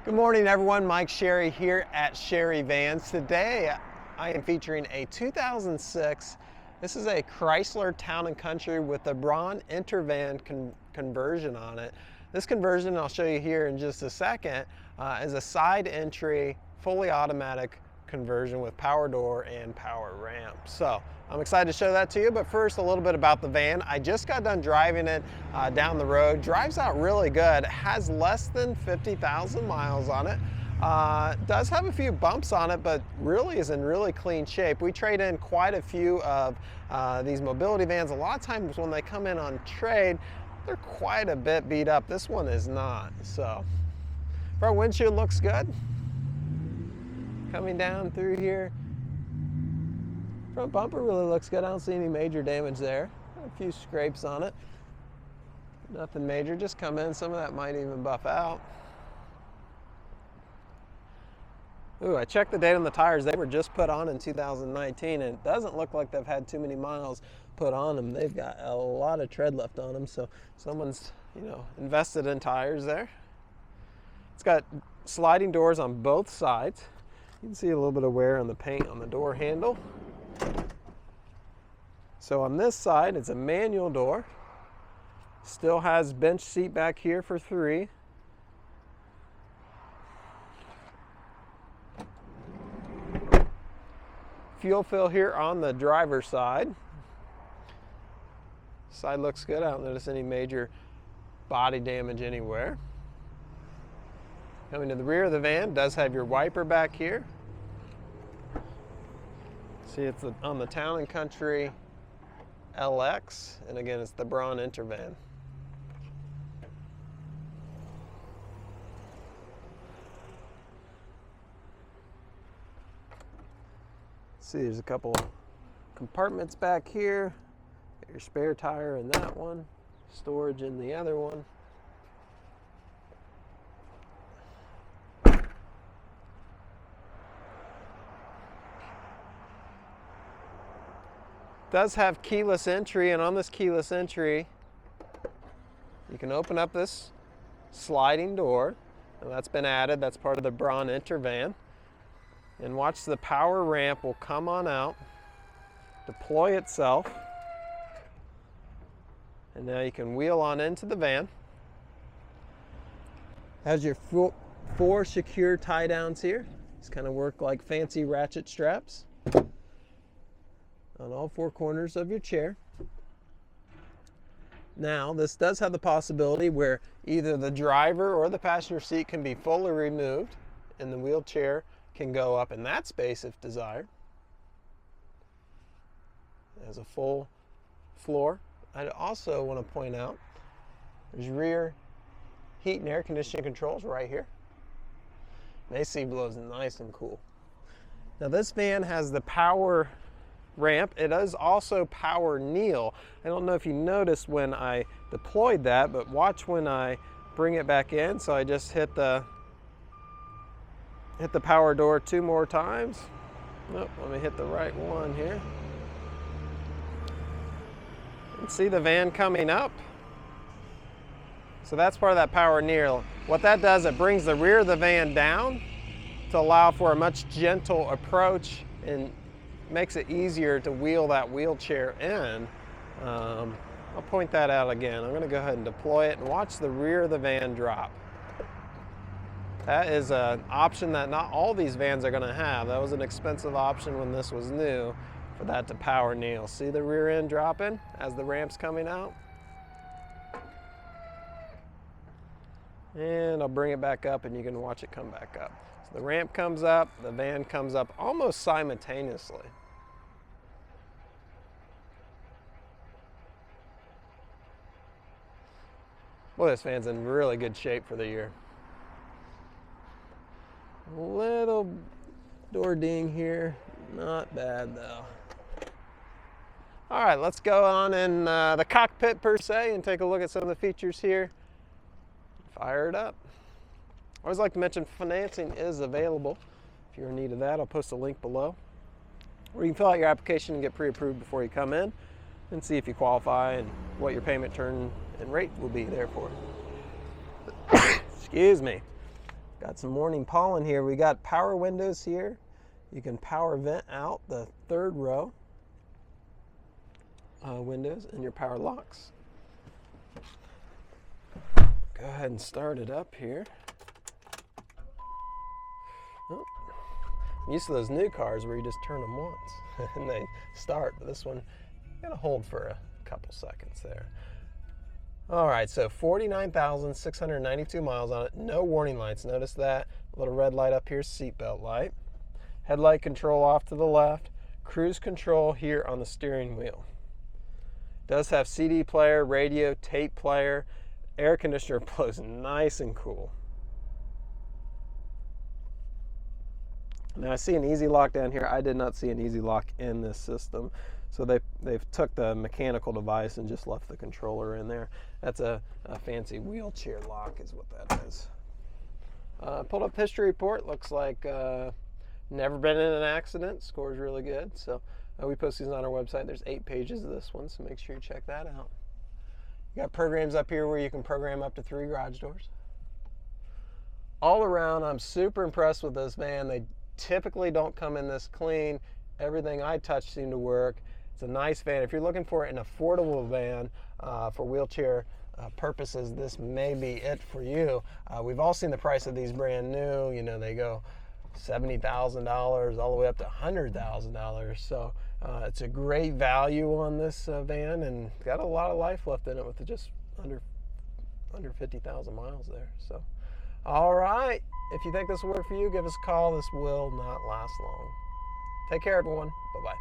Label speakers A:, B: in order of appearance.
A: Good morning everyone, Mike Sherry here at Sherry Vans. Today I am featuring a 2006, this is a Chrysler Town & Country with a Braun Entervan conversion on it. This conversion, I'll show you here in just a second, is a side entry, fully automatic conversion with power door and power ramp. So I'm excited to show that to you, but first a little bit about the van. I just got done driving it down the road. Drives out really good. It has less than 50,000 miles on it. Does have a few bumps on it, but really is in really clean shape. We trade in quite a few of these mobility vans. A lot of times when they come in on trade, they're quite a bit beat up. This one is not. So front windshield looks good. Coming down through here, front bumper really looks good. I don't see any major damage there. A few scrapes on it. Nothing major, just come in. Some of that might even buff out. Ooh, I checked the date on the tires. They were just put on in 2019, and it doesn't look like they've had too many miles put on them. They've got a lot of tread left on them, so someone's, invested in tires there. It's got sliding doors on both sides. You can see a little bit of wear on the paint on the door handle. So on this side, it's a manual door. Still has bench seat back here for 3. Fuel fill here on the driver's side. Side looks good. I don't notice any major body damage anywhere. Coming to the rear of the van, does have your wiper back here. See, it's on the Town & Country LX, and again, it's the Braun Entervan. See, there's a couple compartments back here. Got your spare tire in that one, storage in the other one. Does have keyless entry, and on this keyless entry you can open up this sliding door, and that's been added. That's part of the Braun Entervan. And watch, the power ramp will come on out, deploy itself, and now you can wheel on into the van. Has your 4 secure tie downs here. These kind of work like fancy ratchet straps on all 4 corners of your chair. Now, this does have the possibility where either the driver or the passenger seat can be fully removed, and the wheelchair can go up in that space if desired. It has a full floor. I also want to point out there's rear heat and air conditioning controls right here. The AC blows nice and cool. Now this van has the power ramp. It is also power kneel. I don't know if you noticed when I deployed that, but watch when I bring it back in. So I just hit the power door 2 more times. Oh, let me hit the right one here. And see the van coming up. So that's part of that power kneel. What that does, it brings the rear of the van down to allow for a much gentle approach and makes it easier to wheel that wheelchair in. I'll point that out again. I'm going to go ahead and deploy it and watch the rear of the van drop. That is an option that not all these vans are going to have. That was an expensive option when this was new, for that to power kneel. See the rear end dropping as the ramp's coming out? And I'll bring it back up and you can watch it come back up. So the ramp comes up, the van comes up almost simultaneously. Well, this van's in really good shape for the year. Little door ding here, not bad though. All right, let's go on in the cockpit per se and take a look at some of the features here. Fire it up. I always like to mention financing is available. If you're in need of that, I'll post a link below. Or you can fill out your application and get pre-approved before you come in and see if you qualify and what your payment term and rate will be there for. Excuse me. Got some morning pollen here. We got power windows here. You can power vent out the third row windows and your power locks. Go ahead and start it up here. Oh. I'm used to those new cars where you just turn them once and they start, but this one, you gotta hold for a couple seconds there. All right, so 49,692 miles on it. No warning lights. Notice that little red light up here, seatbelt light. Headlight control off to the left. Cruise control here on the steering wheel. Does have CD player, radio, tape player. Air conditioner blows nice and cool. Now I see an easy lock down here. I did not see an easy lock in this system. So they've took the mechanical device and just left the controller in there. That's a fancy wheelchair lock is what that is. Pulled up history report. Looks like never been in an accident. Score's really good. So we post these on our website. There's 8 pages of this one, so make sure you check that out. You got programs up here where you can program up to 3 garage doors. All around, I'm super impressed with this van. They typically don't come in this clean. Everything I touch seemed to work. It's a nice van. If you're looking for an affordable van for wheelchair purposes, this may be it for you. We've all seen the price of these brand new. You know, they go $70,000 all the way up to $100,000. So it's a great value on this van, and got a lot of life left in it with just under 50,000 miles there. So, all right. If you think this will work for you, give us a call. This will not last long. Take care, everyone. Bye-bye.